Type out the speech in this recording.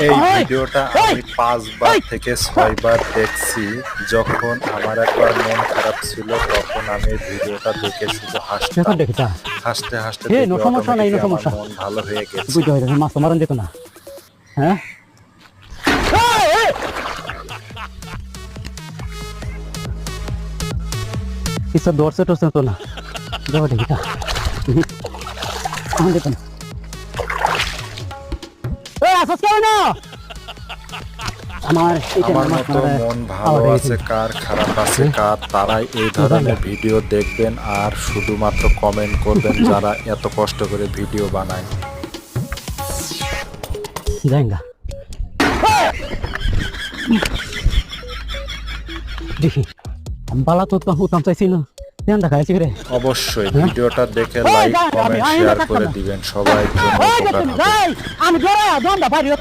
এই ভিডিওটা আমি 5 বার থেকে 6 বার দেখছি। যখন আমার একবার মন খারাপ ছিল তখন আমি এই ভিডিওটা দেখে শুধু হাসতে হাসতে হাসতে automatically আমার মন ভালো হয়ে গেছে। মাছ মারণ যেত না। হ্যাঁ কিছু দর্শে টর্শে তো না যাবো দেখি তা যেত না। আমার মতো মন ভালো আছে কার, খারাপ আছে কার, তারাই এই ধরনের ভিডিও দেখবেন আর শুধুমাত্র কমেন্ট করবেন যারা এত কষ্ট করে ভিডিও বানায়। যাইঙ্গা দেখি বালা তো উতাম চাইছি না ধ্যান রাখাইছি রে। অবশ্যই ভিডিওটা দেখে লাইক কমেন্ট শেয়ার করে দিবেন, সবাই জন্য উপকার হবে। আমি